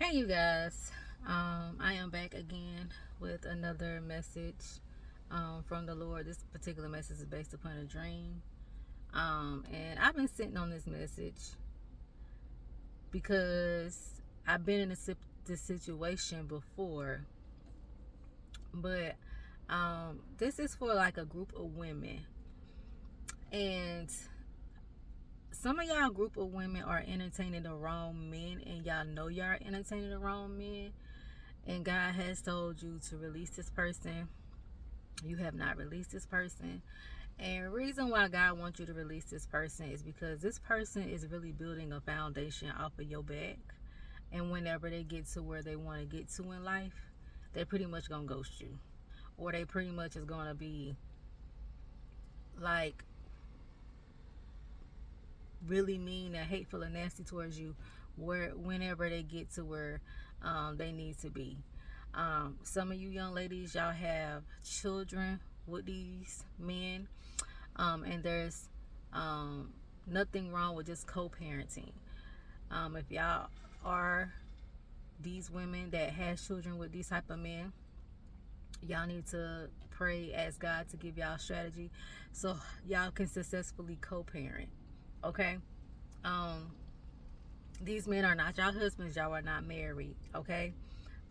Hey, you guys. I am back again with another message from the Lord. This particular message is based upon a dream. And I've been sitting on this message because I've been in this situation before. But this is for like a group of women. And some of y'all group of women are entertaining the wrong men, and y'all know y'all are entertaining the wrong men. And God has told you to release this person. You have not released this person. And the reason why God wants you to release this person is because this person is really building a foundation off of your back. And whenever they get to where they want to get to in life, they pretty much gonna ghost you. Or they pretty much is gonna be like really mean and hateful and nasty towards you whenever they get to where they need to be. Some of you young ladies, y'all have children with these men, and there's nothing wrong with just co-parenting. If y'all are these women that has children with these type of men, y'all need to pray, ask God to give y'all strategy so y'all can successfully co-parent. Okay. um these men are not y'all husbands, y'all are not married. Okay.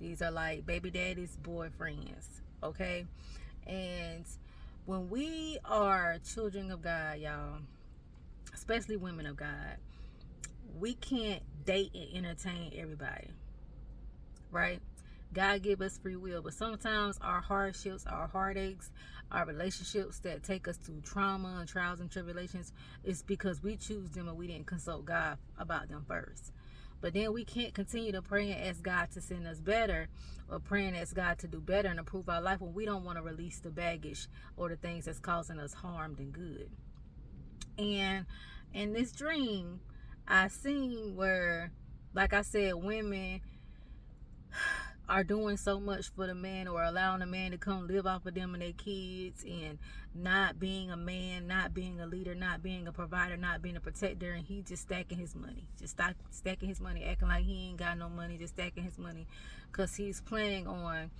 These are like baby daddy's boyfriends. Okay. And when we are children of God, y'all, especially women of God, we can't date and entertain everybody, right? God give us free will, but sometimes our hardships, our heartaches, our relationships that take us through trauma and trials and tribulations is because we choose them and we didn't consult God about them first. But then we can't continue to pray and ask God to send us better, or pray and ask God to do better and improve our life when we don't want to release the baggage or the things that's causing us harm and good. And in this dream, I seen where, like I said, women are doing so much for the man, or allowing the man to come live off of them and their kids, and not being a man, not being a leader, not being a provider, not being a protector, and he just stacking his money, stacking his money, acting like he ain't got no money, just stacking his money because he's planning on,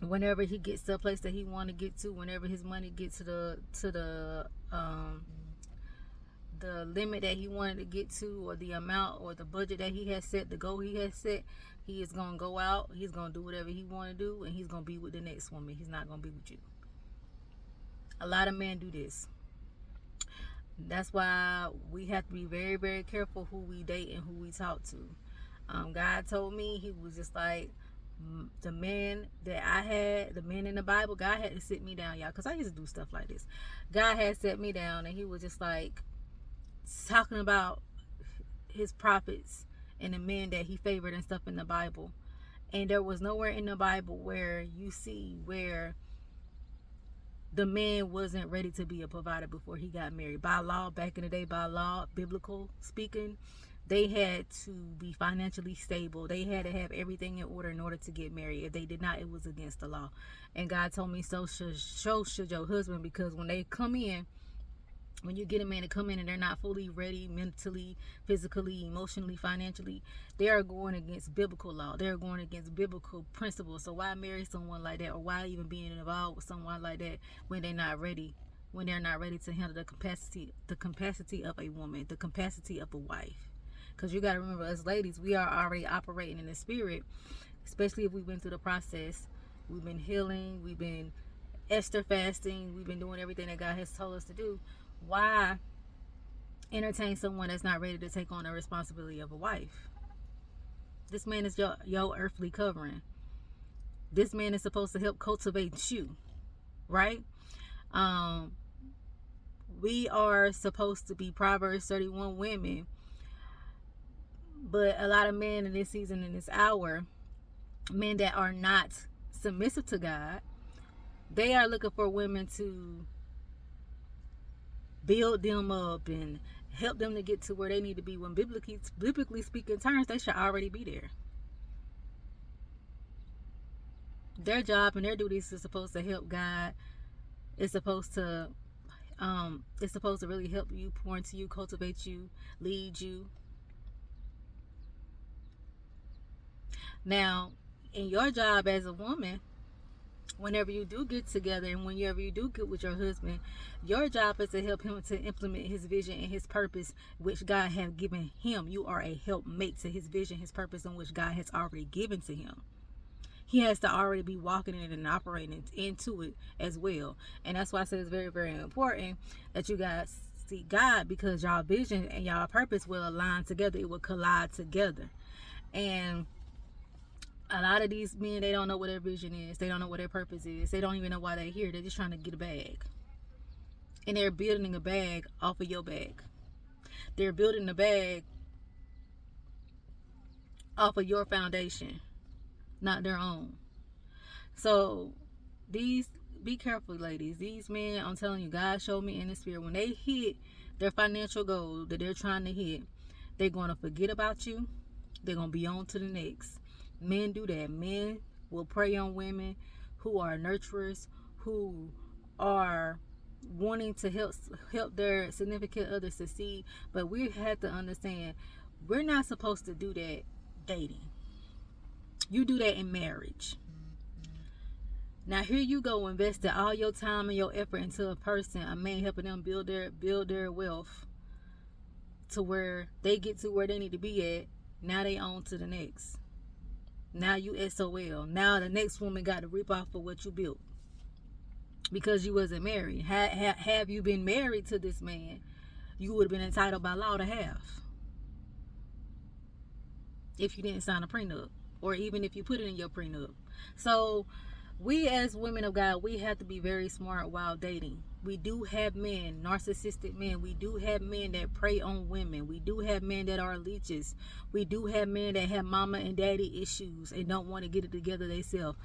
whenever he gets to a place that he want to get to, whenever his money gets to the limit that he wanted to get to, or the amount or the budget that he has set, the goal he has set, he is going to go out, he's going to do whatever he want to do, and he's going to be with the next woman. He's not going to be with you. A lot of men do this. That's why we have to be very, very careful who we date and who we talk to. God told me, he was just like, the man that I had, the men in the Bible, God had to sit me down, y'all, because I used to do stuff like this. God had set me down, and he was just like talking about his prophets and the men that he favored and stuff in the Bible. And there was nowhere in the Bible where you see where the man wasn't ready to be a provider before he got married. By law, back in the day, by law, biblical speaking, they had to be financially stable. They had to have everything in order to get married. If they did not, it was against the law. And God told me, so should your husband, because when they come in, when you get a man to come in and they're not fully ready mentally, physically, emotionally, financially, they are going against biblical law. They're going against biblical principles. So why marry someone like that, or why even being involved with someone like that when they're not ready? When they're not ready to handle the capacity of a woman, the capacity of a wife. Because you got to remember, us ladies, we are already operating in the spirit, especially if we've been through the process. We've been healing. We've been Esther fasting. We've been doing everything that God has told us to do. Why entertain someone that's not ready to take on the responsibility of a wife? This man is your earthly covering. This man is supposed to help cultivate you, right? Um, we are supposed to be Proverbs 31 women, but a lot of men in this season, in this hour, men that are not submissive to God, they are looking for women to build them up and help them to get to where they need to be, when biblically speaking terms, they should already be there. Their job and their duties is supposed to help God. It's supposed to really help you, pour into you, cultivate you, lead you. Now, in your job as a woman, whenever you do get together and whenever you do get with your husband, your job is to help him to implement his vision and his purpose, which God has given him. You are a helpmate to his vision, his purpose, in which God has already given to him. He has to already be walking in it and operating into it as well. And that's why I say it's very, very important that you guys see God, because y'all vision and y'all purpose will align together. It will collide together. And a lot of these men, they don't know what their vision is. They don't know what their purpose is. They don't even know why they're here. They're just trying to get a bag. And they're building a bag off of your bag. They're building a bag off of your foundation, not their own. So be careful, ladies. These men, I'm telling you, God showed me in the spirit, when they hit their financial goal that they're trying to hit, they're going to forget about you. They're going to be on to the next. Men do that. Men will prey on women who are nurturers, who are wanting to help their significant other succeed. But we have to understand, we're not supposed to do that dating. You do that in marriage. Now here you go, investing all your time and your effort into a person, a man, helping them build their wealth to where they get to where they need to be at. Now they on to the next. Now you SOL. Now the next woman got to rip off of what you built because you wasn't married. Have you been married to this man, you would have been entitled by law to have, if you didn't sign a prenup, or even if you put it in your prenup. So we as women of God, we have to be very smart while dating. We do have men, narcissistic men. We do have men that prey on women. We do have men that are leeches. We do have men that have mama and daddy issues and don't want to get it together themselves.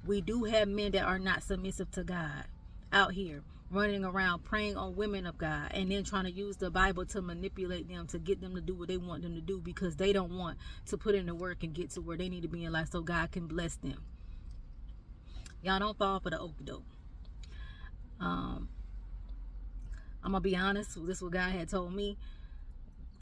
We do have men that are not submissive to God out here, running around preying on women of God, and then trying to use the Bible to manipulate them, to get them to do what they want them to do, because they don't want to put in the work and get to where they need to be in life so God can bless them. Y'all don't fall for the okie doke. I'm gonna be honest. This is what God had told me.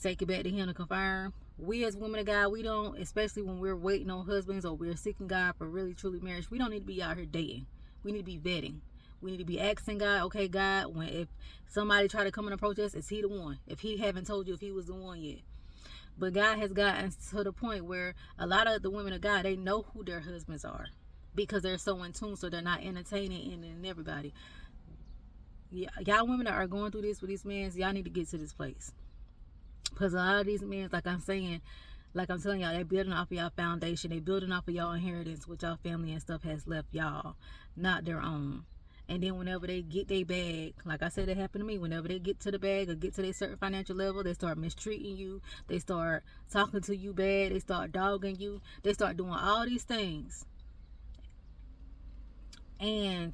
Take it back to Him to confirm. We as women of God, we don't, especially when we're waiting on husbands or we're seeking God for really truly marriage, we don't need to be out here dating. We need to be vetting. We need to be asking God, okay, God, if somebody try to come and approach us, is He the one? If He haven't told you if He was the one yet. But God has gotten to the point where a lot of the women of God, they know who their husbands are, because they're so in tune, so they're not entertaining and everybody. Y'all women that are going through this with these men, y'all need to get to this place. Because a lot of these men, like I'm telling y'all, they're building off of y'all foundation. They're building off of y'all inheritance, which y'all family and stuff has left y'all, not their own. And then whenever they get their bag, like I said, it happened to me. Whenever they get to the bag or get to their certain financial level, they start mistreating you. They start talking to you bad. They start dogging you. They start doing all these things. And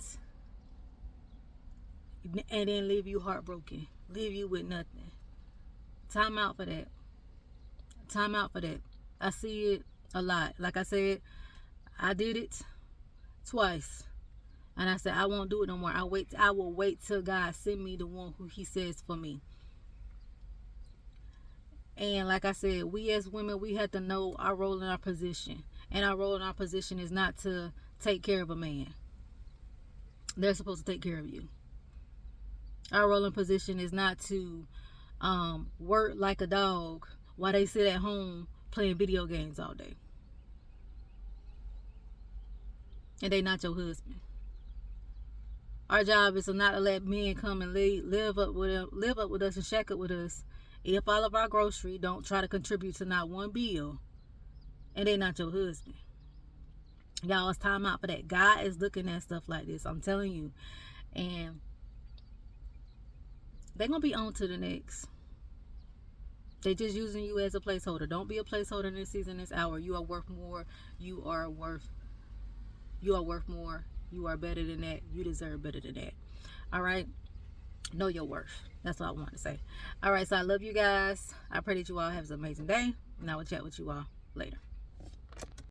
then leave you heartbroken. Leave you with nothing. Time out for that. Time out for that. I see it a lot. Like I said, I did it twice. And I said, I won't do it no more. I will wait till God send me the one who He says for me. And like I said, we as women, we have to know our role in our position. And our role in our position is not to take care of a man. They're supposed to take care of you. Our role in position is not to work like a dog while they sit at home playing video games all day. And they not your husband. Our job is to not to let men come and live up with us and shack up with us, eat up all of our grocery, don't try to contribute to not one bill, and they not your husband. Y'all, it's time out for that. God is looking at stuff like this, I'm telling you. And they're going to be on to the next. They're just using you as a placeholder. Don't be a placeholder in this season, this hour. You are worth more. You are worth more. You are better than that. You deserve better than that. All right? Know your worth. That's all I want to say. All right, so I love you guys. I pray that you all have an amazing day. And I will chat with you all later.